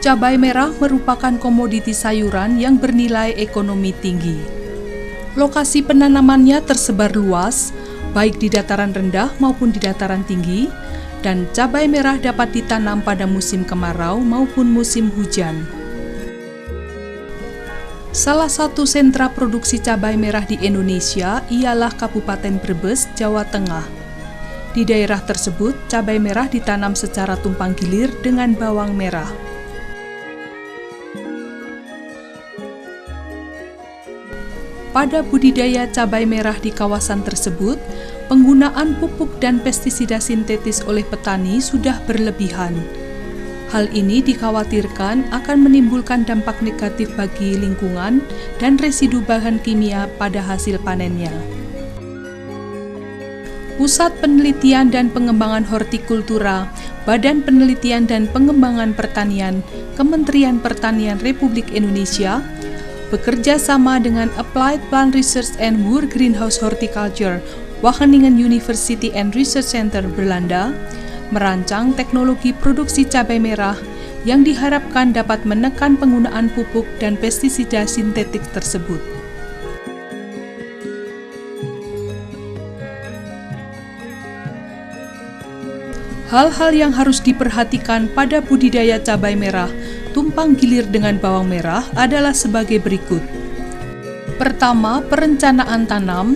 Cabai merah merupakan komoditi sayuran yang bernilai ekonomi tinggi. Lokasi penanamannya tersebar luas, baik di dataran rendah maupun di dataran tinggi, dan cabai merah dapat ditanam pada musim kemarau maupun musim hujan. Salah satu sentra produksi cabai merah di Indonesia ialah Kabupaten Brebes, Jawa Tengah. Di daerah tersebut, cabai merah ditanam secara tumpang gilir dengan bawang merah. Pada budidaya cabai merah di kawasan tersebut, penggunaan pupuk dan pestisida sintetis oleh petani sudah berlebihan. Hal ini dikhawatirkan akan menimbulkan dampak negatif bagi lingkungan dan residu bahan kimia pada hasil panennya. Pusat Penelitian dan Pengembangan Hortikultura, Badan Penelitian dan Pengembangan Pertanian, Kementerian Pertanian Republik Indonesia, bekerja sama dengan Applied Plant Research and Wood Greenhouse Horticulture, Wageningen University and Research Center, Belanda, merancang teknologi produksi cabai merah yang diharapkan dapat menekan penggunaan pupuk dan pestisida sintetik tersebut. Hal-hal yang harus diperhatikan pada budidaya cabai merah tumpang gilir dengan bawang merah adalah sebagai berikut. Pertama, perencanaan tanam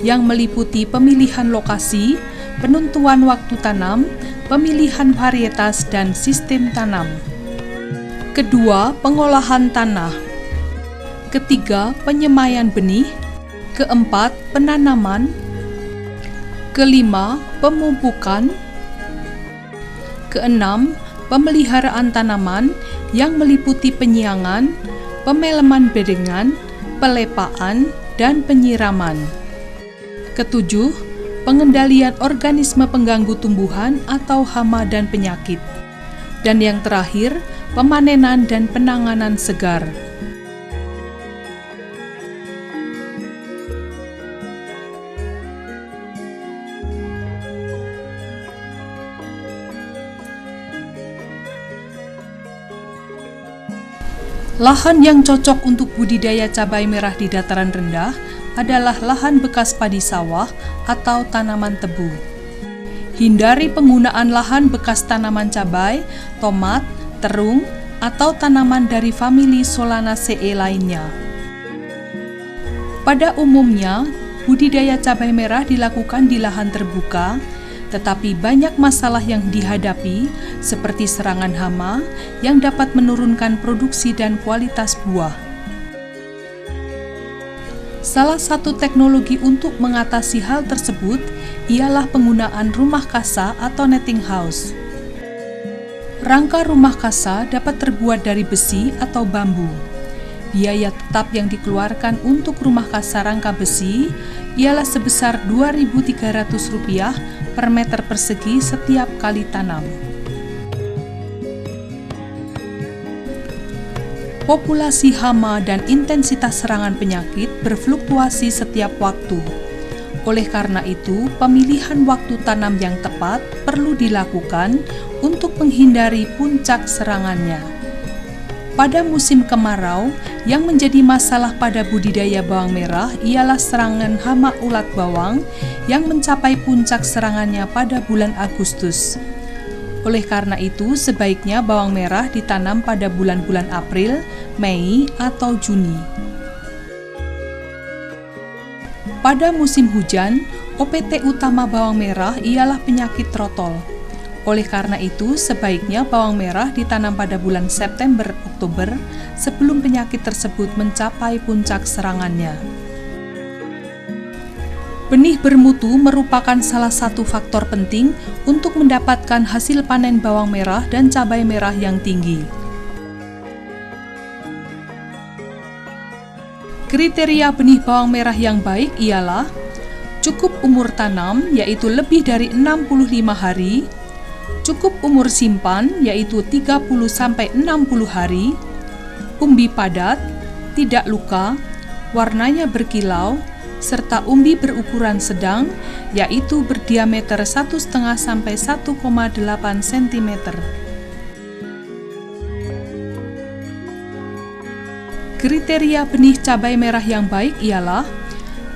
yang meliputi pemilihan lokasi, penentuan waktu tanam, pemilihan varietas, dan sistem tanam. Kedua, pengolahan tanah. Ketiga, penyemaian benih. Keempat, penanaman. Kelima, pemupukan. Keenam, pemeliharaan tanaman yang meliputi penyiangan, pemeleman bedengan, pelepaan, dan penyiraman. Ketujuh, pengendalian organisme pengganggu tumbuhan atau hama dan penyakit. Dan yang terakhir, pemanenan dan penanganan segar. Lahan yang cocok untuk budidaya cabai merah di dataran rendah adalah lahan bekas padi sawah atau tanaman tebu. Hindari penggunaan lahan bekas tanaman cabai, tomat, terung, atau tanaman dari famili Solanaceae lainnya. Pada umumnya, budidaya cabai merah dilakukan di lahan terbuka, tetapi banyak masalah yang dihadapi seperti serangan hama yang dapat menurunkan produksi dan kualitas buah. Salah satu teknologi untuk mengatasi hal tersebut ialah penggunaan rumah kasa atau netting house. Rangka rumah kasa dapat terbuat dari besi atau bambu. Biaya tetap yang dikeluarkan untuk rumah kasa rangka besi ialah sebesar Rp2.300 per meter persegi setiap kali tanam. Populasi hama dan intensitas serangan penyakit berfluktuasi setiap waktu. Oleh karena itu, pemilihan waktu tanam yang tepat perlu dilakukan untuk menghindari puncak serangannya. Pada musim kemarau, yang menjadi masalah pada budidaya bawang merah ialah serangan hama ulat bawang yang mencapai puncak serangannya pada bulan Agustus. Oleh karena itu, sebaiknya bawang merah ditanam pada bulan-bulan April, Mei, atau Juni. Pada musim hujan, OPT utama bawang merah ialah penyakit trotol. Oleh karena itu, sebaiknya bawang merah ditanam pada bulan September-Oktober sebelum penyakit tersebut mencapai puncak serangannya. Benih bermutu merupakan salah satu faktor penting untuk mendapatkan hasil panen bawang merah dan cabai merah yang tinggi. Kriteria benih bawang merah yang baik ialah cukup umur tanam, yaitu lebih dari 65 hari, cukup umur simpan, yaitu 30-60 hari, umbi padat, tidak luka, warnanya berkilau, serta umbi berukuran sedang, yaitu berdiameter 1,5 sampai 1,8 cm. Kriteria benih cabai merah yang baik ialah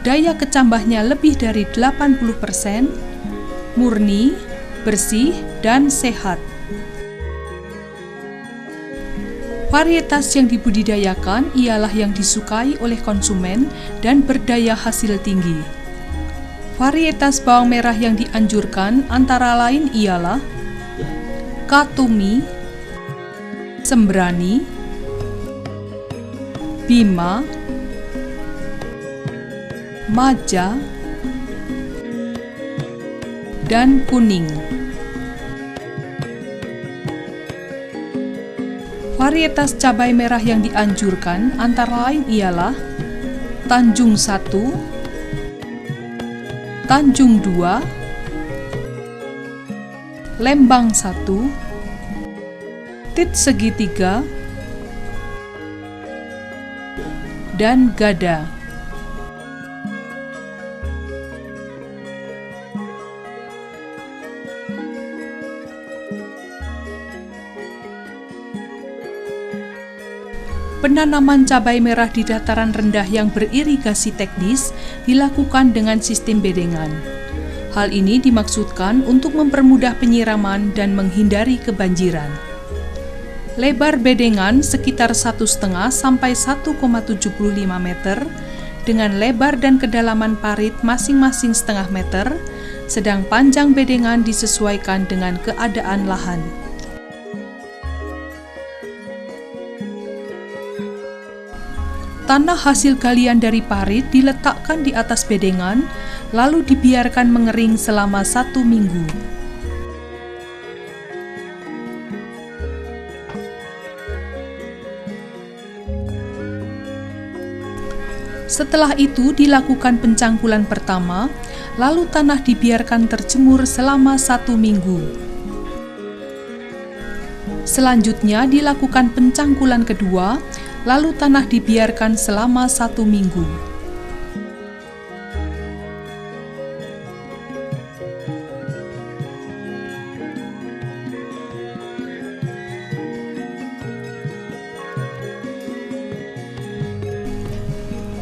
daya kecambahnya lebih dari 80%, murni, bersih, dan sehat. Varietas yang dibudidayakan ialah yang disukai oleh konsumen dan berdaya hasil tinggi. Varietas bawang merah yang dianjurkan antara lain ialah Katumi, Sembrani, Bima, Maja, dan Kuning. Varietas cabai merah yang dianjurkan antara lain ialah Tanjung 1, Tanjung 2, Lembang 1, Tit Segitiga, dan Gada. Penanaman cabai merah di dataran rendah yang beririgasi teknis dilakukan dengan sistem bedengan. Hal ini dimaksudkan untuk mempermudah penyiraman dan menghindari kebanjiran. Lebar bedengan sekitar 1,5 sampai 1,75 meter, dengan lebar dan kedalaman parit masing-masing setengah meter, sedang panjang bedengan disesuaikan dengan keadaan lahan. Tanah hasil galian dari parit diletakkan di atas bedengan, lalu dibiarkan mengering selama 1 minggu. Setelah itu dilakukan pencangkulan pertama, lalu tanah dibiarkan terjemur selama 1 minggu. Selanjutnya dilakukan pencangkulan kedua, lalu tanah dibiarkan selama 1 minggu.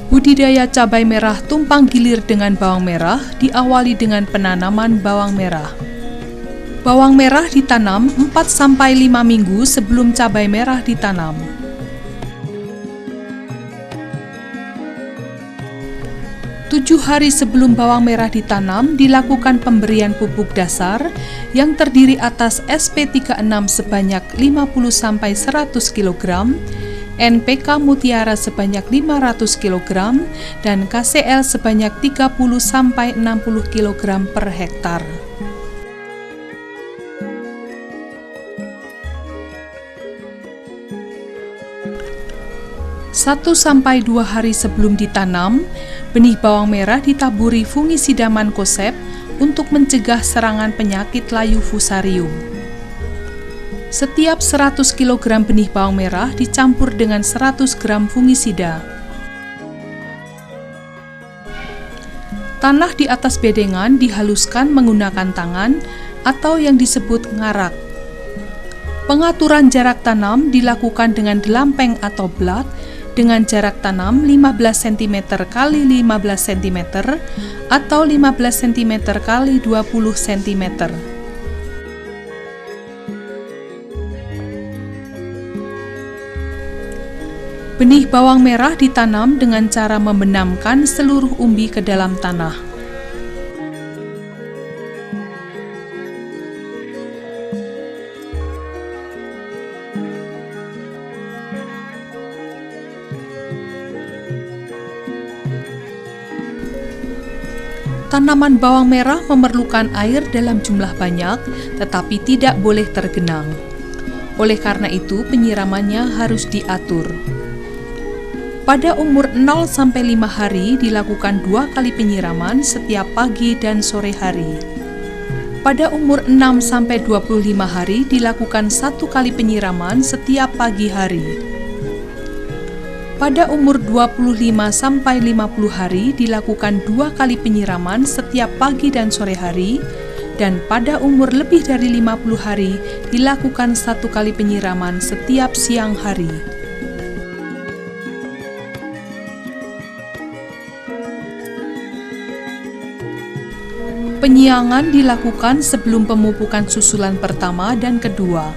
Budidaya cabai merah tumpang gilir dengan bawang merah diawali dengan penanaman bawang merah. Bawang merah ditanam 4-5 minggu sebelum cabai merah ditanam. 7 hari sebelum bawang merah ditanam, dilakukan pemberian pupuk dasar yang terdiri atas SP36 sebanyak 50-100 kg, NPK Mutiara sebanyak 500 kg, dan KCL sebanyak 30-60 kg per hektar. 1-2 hari sebelum ditanam, benih bawang merah ditaburi fungisida mancozeb untuk mencegah serangan penyakit layu fusarium. Setiap 100 kg benih bawang merah dicampur dengan 100 gram fungisida. Tanah di atas bedengan dihaluskan menggunakan tangan atau yang disebut ngarak. Pengaturan jarak tanam dilakukan dengan delampeng atau blak dengan jarak tanam 15 cm x 15 cm atau 15 cm x 20 cm. Benih bawang merah ditanam dengan cara membenamkan seluruh umbi ke dalam tanah. Tanaman bawang merah memerlukan air dalam jumlah banyak, tetapi tidak boleh tergenang. Oleh karena itu, penyiramannya harus diatur. Pada umur 0-5 hari dilakukan 2 kali penyiraman setiap pagi dan sore hari. Pada umur 6-25 hari dilakukan 1 kali penyiraman setiap pagi hari. Pada umur 25-50 hari dilakukan 2 kali penyiraman setiap pagi dan sore hari, dan pada umur lebih dari 50 hari dilakukan 1 kali penyiraman setiap siang hari. Penyiangan dilakukan sebelum pemupukan susulan pertama dan kedua.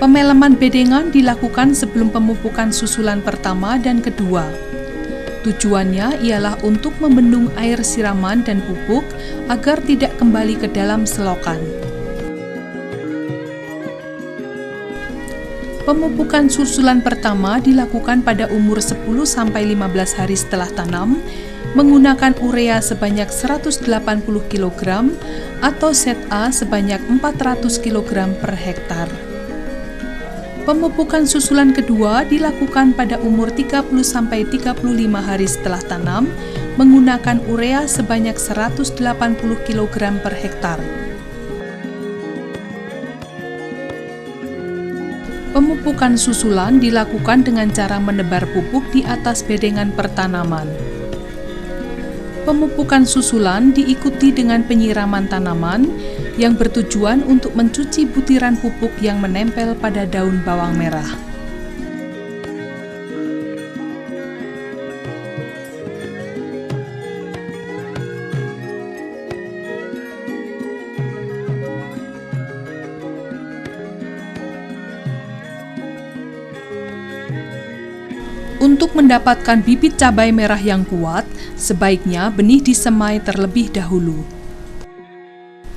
Pemeleman bedengan dilakukan sebelum pemupukan susulan pertama dan kedua. Tujuannya ialah untuk membendung air siraman dan pupuk agar tidak kembali ke dalam selokan. Pemupukan susulan pertama dilakukan pada umur 10-15 hari setelah tanam, menggunakan urea sebanyak 180 kg atau Zat A sebanyak 400 kg per hektar. Pemupukan susulan kedua dilakukan pada umur 30-35 hari setelah tanam, menggunakan urea sebanyak 180 kg per hektar. Pemupukan susulan dilakukan dengan cara menebar pupuk di atas bedengan pertanaman. Pemupukan susulan diikuti dengan penyiraman tanaman yang bertujuan untuk mencuci butiran pupuk yang menempel pada daun bawang merah. Untuk mendapatkan bibit cabai merah yang kuat, sebaiknya benih disemai terlebih dahulu.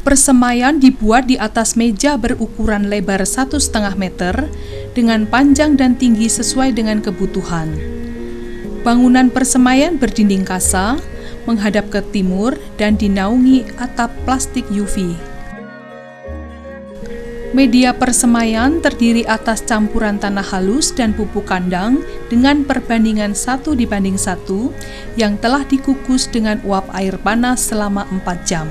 Persemaian dibuat di atas meja berukuran lebar 1,5 meter dengan panjang dan tinggi sesuai dengan kebutuhan. Bangunan persemaian berdinding kasa, menghadap ke timur dan dinaungi atap plastik UV. Media persemaian terdiri atas campuran tanah halus dan pupuk kandang dengan perbandingan 1:1 yang telah dikukus dengan uap air panas selama 4 jam.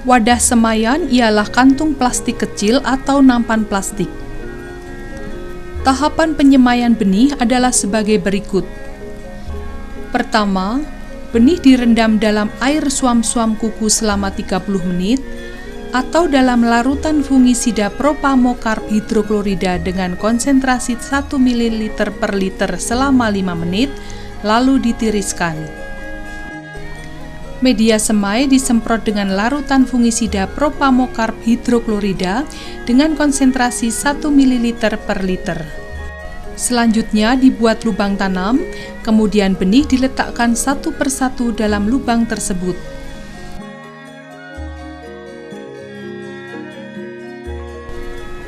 Wadah semaian ialah kantung plastik kecil atau nampan plastik. Tahapan penyemaian benih adalah sebagai berikut. Pertama, benih direndam dalam air suam-suam kuku selama 30 menit atau dalam larutan fungisida propamokarp hidroklorida dengan konsentrasi 1 ml per liter selama 5 menit, lalu ditiriskan. Media semai disemprot dengan larutan fungisida propamokarp hidroklorida dengan konsentrasi 1 ml per liter. Selanjutnya dibuat lubang tanam, kemudian benih diletakkan satu persatu dalam lubang tersebut.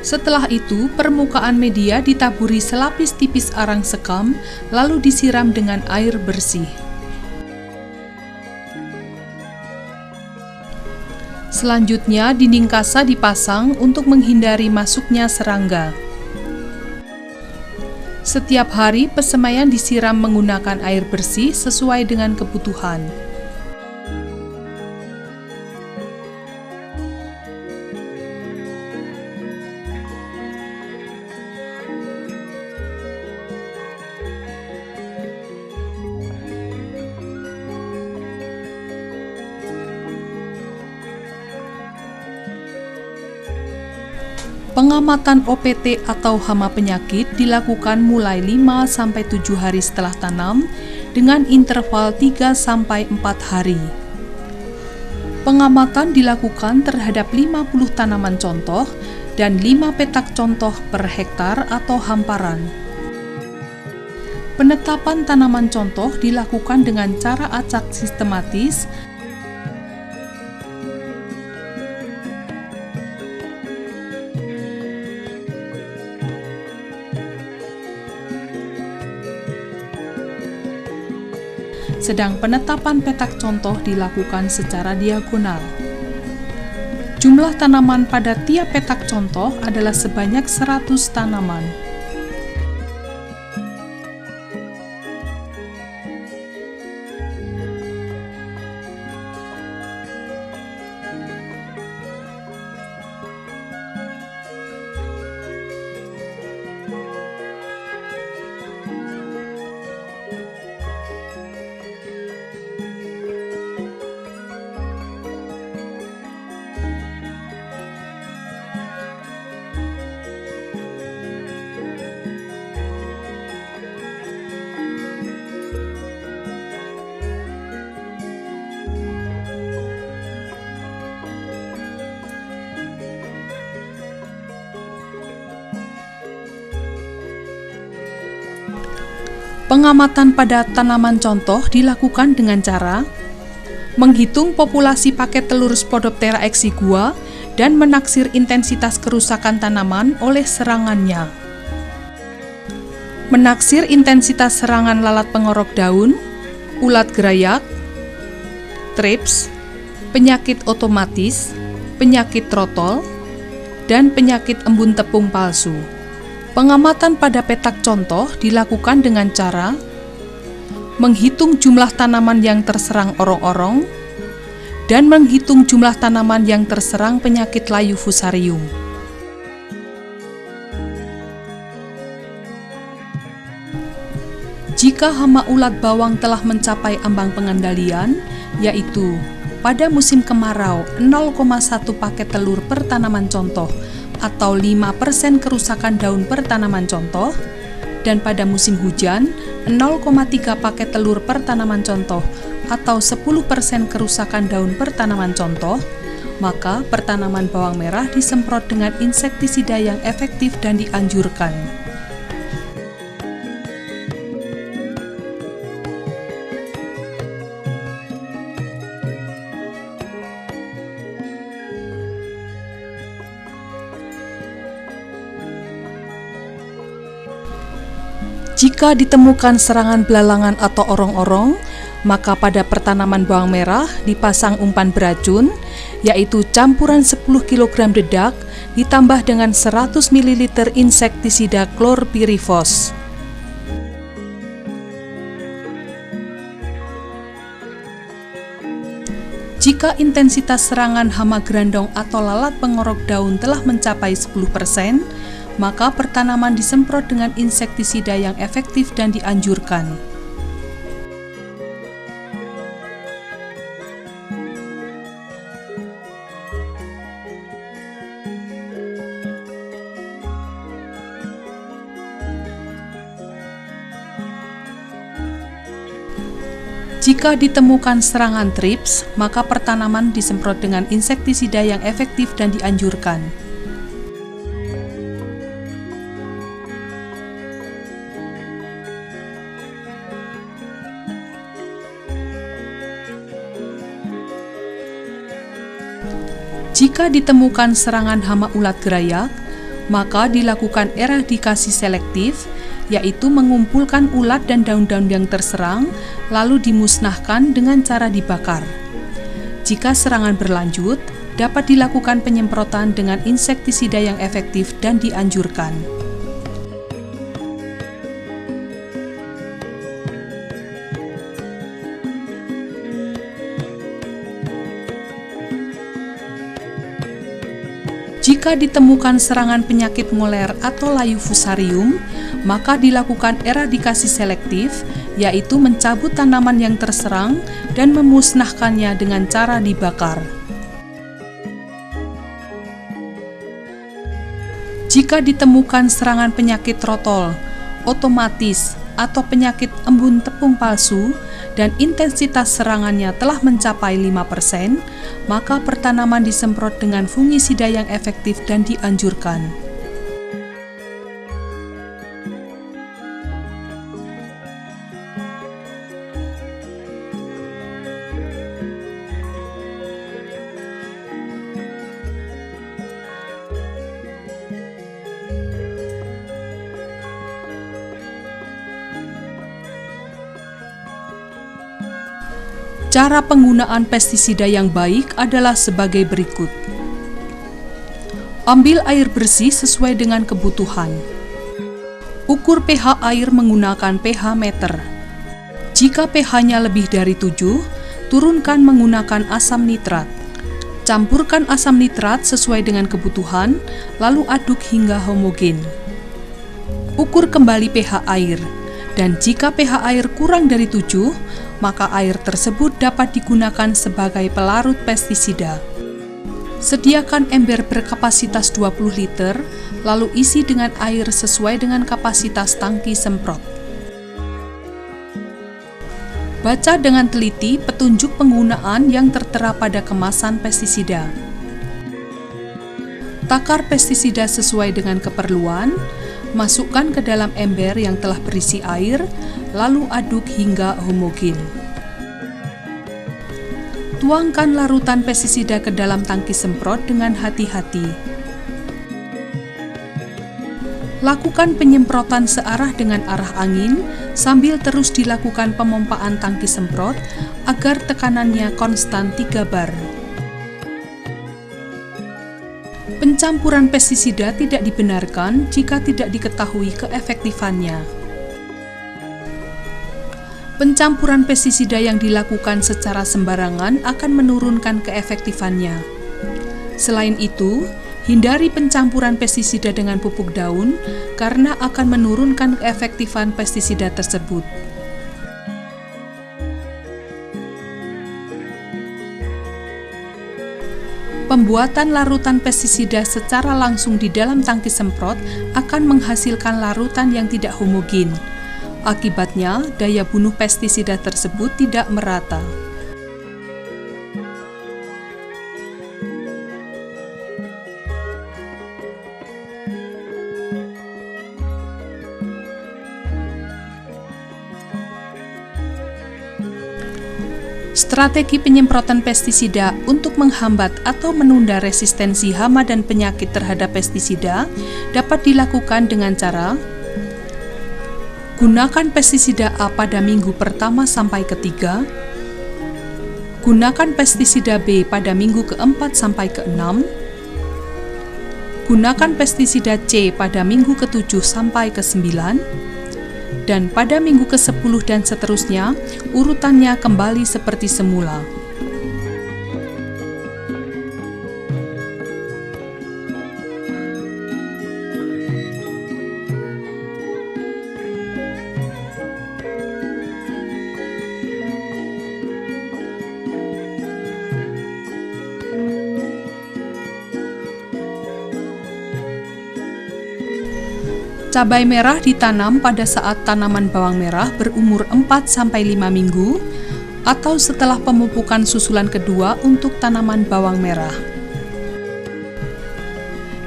Setelah itu, permukaan media ditaburi selapis tipis arang sekam, lalu disiram dengan air bersih. Selanjutnya, dinding kasa dipasang untuk menghindari masuknya serangga. Setiap hari, persemaian disiram menggunakan air bersih sesuai dengan kebutuhan. Pengamatan OPT atau hama penyakit dilakukan mulai 5-7 hari setelah tanam dengan interval 3-4 hari. Pengamatan dilakukan terhadap 50 tanaman contoh dan 5 petak contoh per hektar atau hamparan. Penetapan tanaman contoh dilakukan dengan cara acak sistematis sedang penetapan petak contoh dilakukan secara diagonal. Jumlah tanaman pada tiap petak contoh adalah sebanyak 100 tanaman. Pengamatan pada tanaman contoh dilakukan dengan cara menghitung populasi paket telur Spodoptera exigua dan menaksir intensitas kerusakan tanaman oleh serangannya. Menaksir intensitas serangan lalat pengorok daun, ulat gerayak, trips, penyakit otomatis, penyakit trotol, dan penyakit embun tepung palsu. Pengamatan pada petak contoh dilakukan dengan cara menghitung jumlah tanaman yang terserang orong-orong dan menghitung jumlah tanaman yang terserang penyakit layu fusarium. Jika hama ulat bawang telah mencapai ambang pengendalian, yaitu pada musim kemarau 0,1 paket telur per tanaman contoh atau 5% kerusakan daun per tanaman contoh, dan pada musim hujan 0,3 paket telur per tanaman contoh atau 10% kerusakan daun per tanaman contoh, maka pertanaman bawang merah disemprot dengan insektisida yang efektif dan dianjurkan. Jika ditemukan serangan belalangan atau orong-orong, maka pada pertanaman bawang merah dipasang umpan beracun, yaitu campuran 10 kg dedak ditambah dengan 100 ml insektisida klorpirifos. Jika intensitas serangan hama gerandong atau lalat pengorok daun telah mencapai 10%, maka pertanaman disemprot dengan insektisida yang efektif dan dianjurkan. Jika ditemukan serangan trips, maka pertanaman disemprot dengan insektisida yang efektif dan dianjurkan. Jika ditemukan serangan hama ulat gerayak, maka dilakukan eradikasi selektif, yaitu mengumpulkan ulat dan daun-daun yang terserang, lalu dimusnahkan dengan cara dibakar. Jika serangan berlanjut, dapat dilakukan penyemprotan dengan insektisida yang efektif dan dianjurkan. Jika ditemukan serangan penyakit ngoler atau layu fusarium, maka dilakukan eradikasi selektif, yaitu mencabut tanaman yang terserang dan memusnahkannya dengan cara dibakar. Jika ditemukan serangan penyakit trotol, otomatis, atau penyakit embun tepung palsu dan intensitas serangannya telah mencapai 5%, maka pertanaman disemprot dengan fungisida yang efektif dan dianjurkan. Cara penggunaan pestisida yang baik adalah sebagai berikut. Ambil air bersih sesuai dengan kebutuhan. Ukur pH air menggunakan pH meter. Jika pH-nya lebih dari 7, turunkan menggunakan asam nitrat. Campurkan asam nitrat sesuai dengan kebutuhan, lalu aduk hingga homogen. Ukur kembali pH air, dan jika pH air kurang dari 7, maka air tersebut dapat digunakan sebagai pelarut pestisida. Sediakan ember berkapasitas 20 liter, lalu isi dengan air sesuai dengan kapasitas tangki semprot. Baca dengan teliti petunjuk penggunaan yang tertera pada kemasan pestisida. Takar pestisida sesuai dengan keperluan, masukkan ke dalam ember yang telah berisi air, lalu aduk hingga homogen. Tuangkan larutan pestisida ke dalam tangki semprot dengan hati-hati. Lakukan penyemprotan searah dengan arah angin sambil terus dilakukan pemompaan tangki semprot agar tekanannya konstan 3 bar. Pencampuran pestisida tidak dibenarkan jika tidak diketahui keefektifannya. Pencampuran pestisida yang dilakukan secara sembarangan akan menurunkan keefektifannya. Selain itu, hindari pencampuran pestisida dengan pupuk daun karena akan menurunkan keefektifan pestisida tersebut. Pembuatan larutan pestisida secara langsung di dalam tangki semprot akan menghasilkan larutan yang tidak homogen. Akibatnya, daya bunuh pestisida tersebut tidak merata. Strategi penyemprotan pestisida untuk menghambat atau menunda resistensi hama dan penyakit terhadap pestisida dapat dilakukan dengan cara: gunakan pestisida A pada minggu pertama sampai ketiga, gunakan pestisida B pada minggu keempat sampai keenam, gunakan pestisida C pada minggu ke-7 sampai ke-9, dan pada minggu ke-10 dan seterusnya, urutannya kembali seperti semula. Cabai merah ditanam pada saat tanaman bawang merah berumur 4-5 minggu atau setelah pemupukan susulan kedua untuk tanaman bawang merah.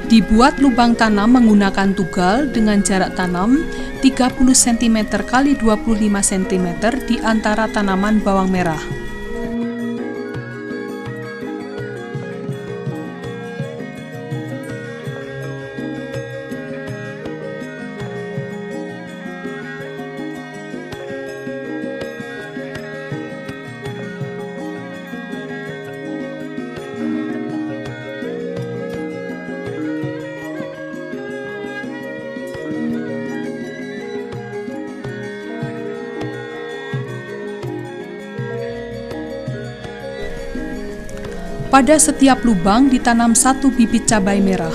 Dibuat lubang tanam menggunakan tugal dengan jarak tanam 30 cm x 25 cm di antara tanaman bawang merah. Pada setiap lubang ditanam 1 bibit cabai merah.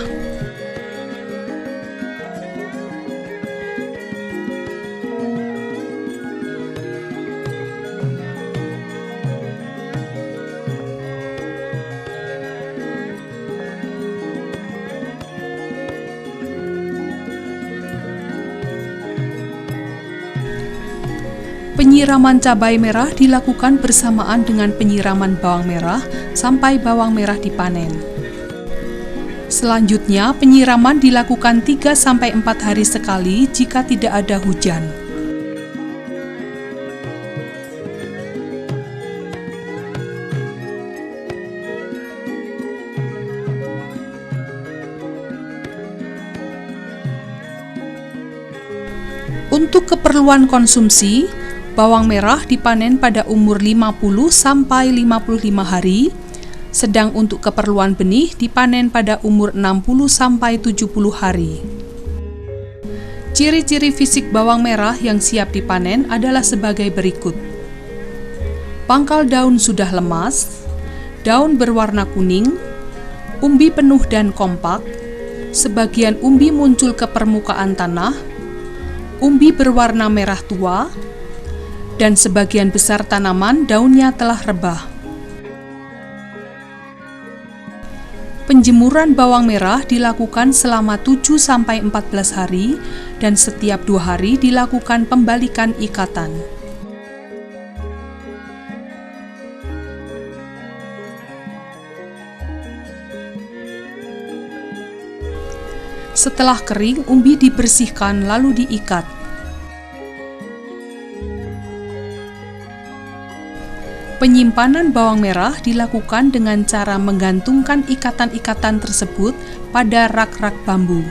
Penyiraman cabai merah dilakukan bersamaan dengan penyiraman bawang merah sampai bawang merah dipanen. Selanjutnya, penyiraman dilakukan 3-4 hari sekali jika tidak ada hujan. Untuk keperluan konsumsi, bawang merah dipanen pada umur 50-55 hari, sedang untuk keperluan benih dipanen pada umur 60-70 hari. Ciri-ciri fisik bawang merah yang siap dipanen adalah sebagai berikut. Pangkal daun sudah lemas, daun berwarna kuning, umbi penuh dan kompak, sebagian umbi muncul ke permukaan tanah, umbi berwarna merah tua, dan sebagian besar tanaman daunnya telah rebah. Penjemuran bawang merah dilakukan selama 7-14 hari dan setiap 2 hari dilakukan pembalikan ikatan. Setelah kering, umbi dibersihkan lalu diikat. Penyimpanan bawang merah dilakukan dengan cara menggantungkan ikatan-ikatan tersebut pada rak-rak bambu.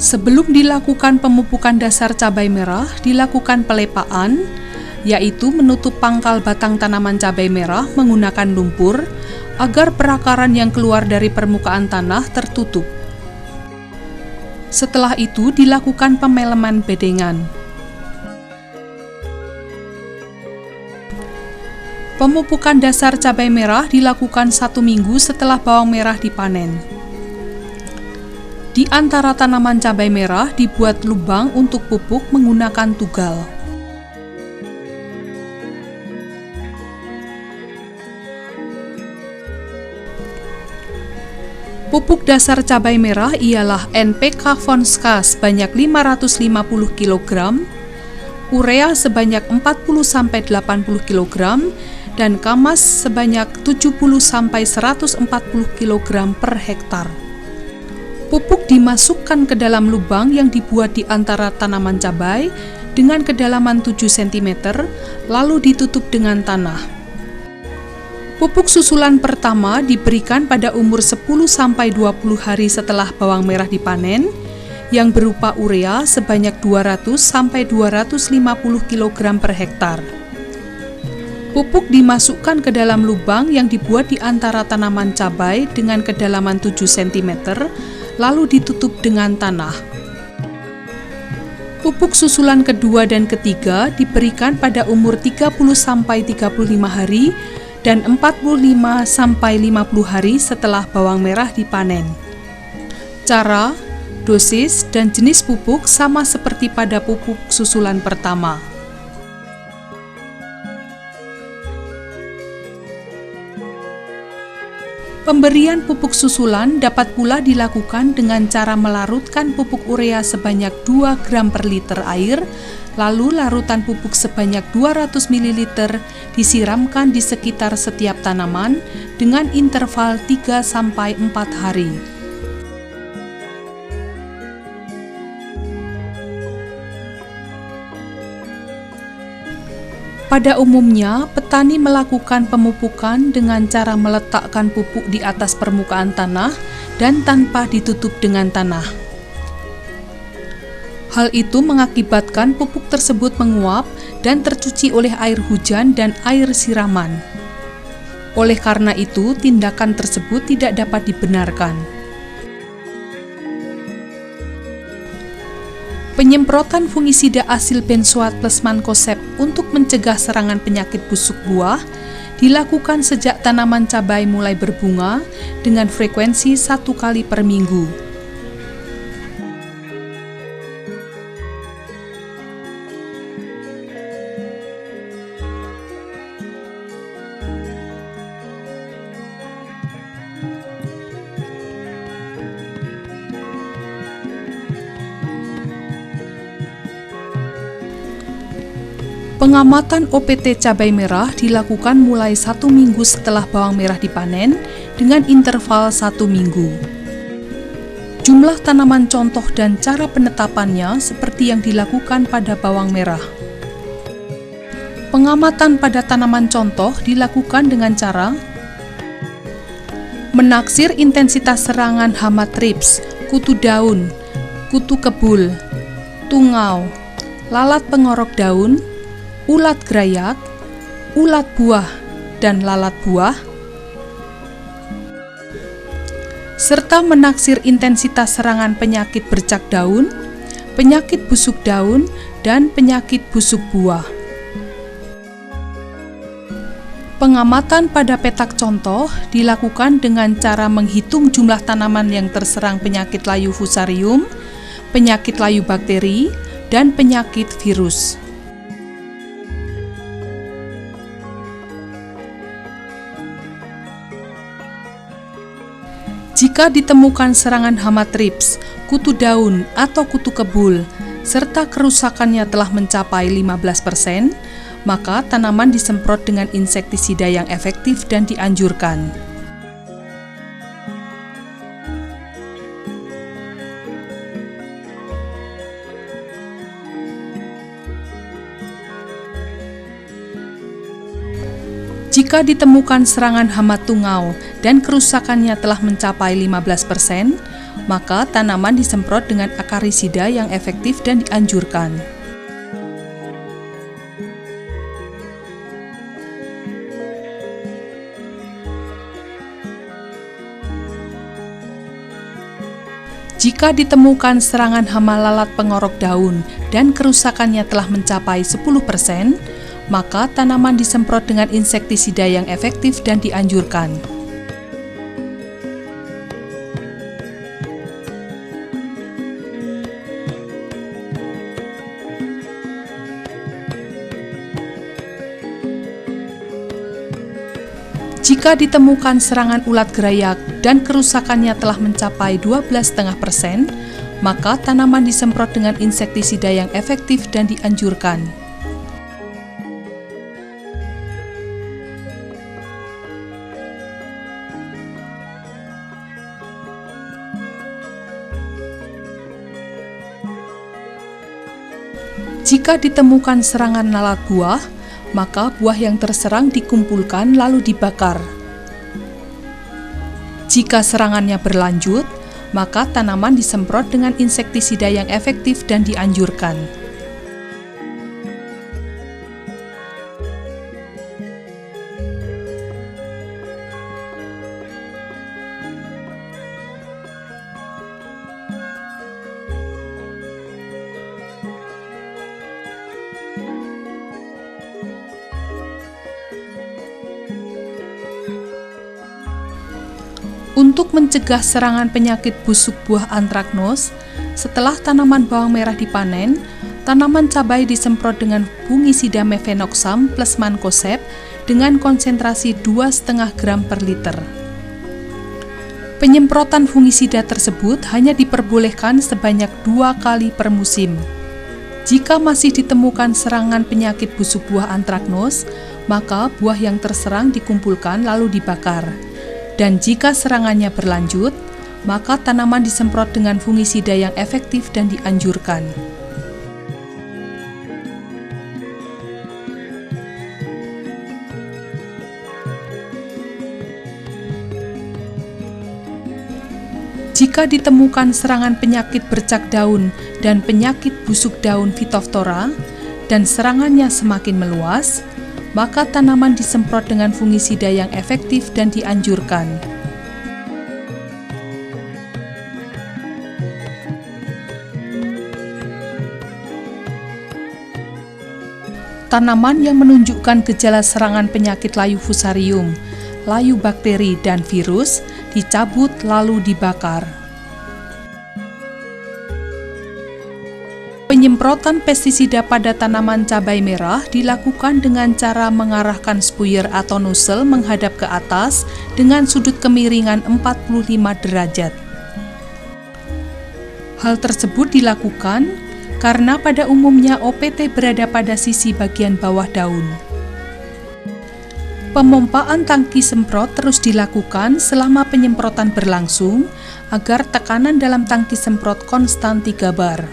Sebelum dilakukan pemupukan dasar cabai merah, dilakukan pelepaan, yaitu menutup pangkal batang tanaman cabai merah menggunakan lumpur agar perakaran yang keluar dari permukaan tanah tertutup. Setelah itu dilakukan pemeleman bedengan. Pemupukan dasar cabai merah dilakukan 1 minggu setelah bawang merah dipanen. Di antara tanaman cabai merah dibuat lubang untuk pupuk menggunakan tugal. Pupuk dasar cabai merah ialah NPK Fonska sebanyak 550 kg, urea sebanyak 40-80 kg, dan kamas sebanyak 70-140 kg per hektar. Pupuk dimasukkan ke dalam lubang yang dibuat di antara tanaman cabai dengan kedalaman 7 cm, lalu ditutup dengan tanah. Pupuk susulan pertama diberikan pada umur 10-20 hari setelah bawang merah dipanen, yang berupa urea sebanyak 200-250 kg per hektar. Pupuk dimasukkan ke dalam lubang yang dibuat di antara tanaman cabai dengan kedalaman 7 cm, lalu ditutup dengan tanah. Pupuk susulan kedua dan ketiga diberikan pada umur 30-35 hari dan 45-50 hari setelah bawang merah dipanen. Cara, dosis, dan jenis pupuk sama seperti pada pupuk susulan pertama. Pemberian pupuk susulan dapat pula dilakukan dengan cara melarutkan pupuk urea sebanyak 2 gram per liter air, lalu larutan pupuk sebanyak 200 ml disiramkan di sekitar setiap tanaman dengan interval 3-4 hari. Pada umumnya, petani melakukan pemupukan dengan cara meletakkan pupuk di atas permukaan tanah dan tanpa ditutup dengan tanah. Hal itu mengakibatkan pupuk tersebut menguap dan tercuci oleh air hujan dan air siraman. Oleh karena itu, tindakan tersebut tidak dapat dibenarkan. Penyemprotan fungisida asil benzoat plus mankoseb untuk mencegah serangan penyakit busuk buah dilakukan sejak tanaman cabai mulai berbunga dengan frekuensi 1 kali per minggu. Pengamatan OPT cabai merah dilakukan mulai 1 minggu setelah bawang merah dipanen dengan interval 1 minggu. Jumlah tanaman contoh dan cara penetapannya seperti yang dilakukan pada bawang merah. Pengamatan pada tanaman contoh dilakukan dengan cara menaksir intensitas serangan hama trips, kutu daun, kutu kebul, tungau, lalat pengorok daun, ulat grayak, ulat buah, dan lalat buah, serta menaksir intensitas serangan penyakit bercak daun, penyakit busuk daun, dan penyakit busuk buah. Pengamatan pada petak contoh dilakukan dengan cara menghitung jumlah tanaman yang terserang penyakit layu fusarium, penyakit layu bakteri, dan penyakit virus. Jika ditemukan serangan hama trips, kutu daun atau kutu kebul, serta kerusakannya telah mencapai 15%, maka tanaman disemprot dengan insektisida yang efektif dan dianjurkan. Jika ditemukan serangan hama tungau dan kerusakannya telah mencapai 15%, maka tanaman disemprot dengan akarisida yang efektif dan dianjurkan. Jika ditemukan serangan hama lalat pengorok daun dan kerusakannya telah mencapai 10%, maka tanaman disemprot dengan insektisida yang efektif dan dianjurkan. Jika ditemukan serangan ulat grayak dan kerusakannya telah mencapai 12,5%, maka tanaman disemprot dengan insektisida yang efektif dan dianjurkan. Jika ditemukan serangan lalat buah, maka buah yang terserang dikumpulkan lalu dibakar. Jika serangannya berlanjut, maka tanaman disemprot dengan insektisida yang efektif dan dianjurkan. Untuk mencegah serangan penyakit busuk buah antraknos, setelah tanaman bawang merah dipanen, tanaman cabai disemprot dengan fungisida mefenoxam plus mancozeb dengan konsentrasi 2,5 gram per liter. Penyemprotan fungisida tersebut hanya diperbolehkan sebanyak 2 kali per musim. Jika masih ditemukan serangan penyakit busuk buah antraknos, maka buah yang terserang dikumpulkan lalu dibakar. Dan jika serangannya berlanjut, maka tanaman disemprot dengan fungisida yang efektif dan dianjurkan. Jika ditemukan serangan penyakit bercak daun dan penyakit busuk daun Phytophthora, dan serangannya semakin meluas, maka tanaman disemprot dengan fungisida yang efektif dan dianjurkan. Tanaman yang menunjukkan gejala serangan penyakit layu fusarium, layu bakteri, dan virus dicabut lalu dibakar. Penyemprotan pestisida pada tanaman cabai merah dilakukan dengan cara mengarahkan spuyer atau nozzle menghadap ke atas dengan sudut kemiringan 45 derajat. Hal tersebut dilakukan karena pada umumnya OPT berada pada sisi bagian bawah daun. Pemompaan tangki semprot terus dilakukan selama penyemprotan berlangsung agar tekanan dalam tangki semprot konstan 3 bar.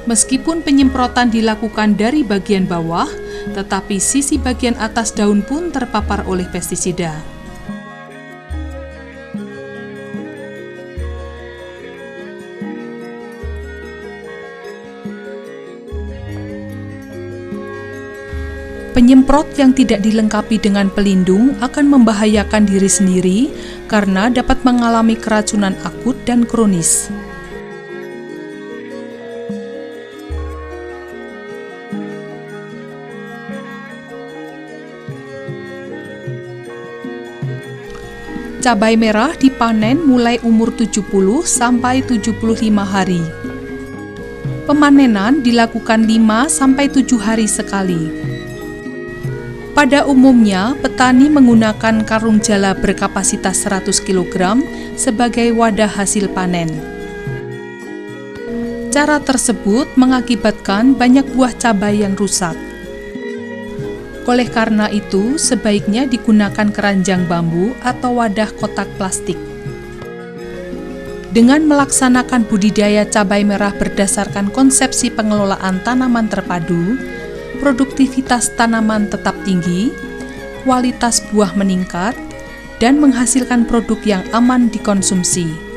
Meskipun penyemprotan dilakukan dari bagian bawah, tetapi sisi bagian atas daun pun terpapar oleh pestisida. Penyemprot yang tidak dilengkapi dengan pelindung akan membahayakan diri sendiri karena dapat mengalami keracunan akut dan kronis. Cabai merah dipanen mulai umur 70 sampai 75 hari. Pemanenan dilakukan 5 sampai 7 hari sekali. Pada umumnya, petani menggunakan karung jala berkapasitas 100 kg sebagai wadah hasil panen. Cara tersebut mengakibatkan banyak buah cabai yang rusak. Oleh karena itu, sebaiknya digunakan keranjang bambu atau wadah kotak plastik. Dengan melaksanakan budidaya cabai merah berdasarkan konsepsi pengelolaan tanaman terpadu, produktivitas tanaman tetap tinggi, kualitas buah meningkat, dan menghasilkan produk yang aman dikonsumsi.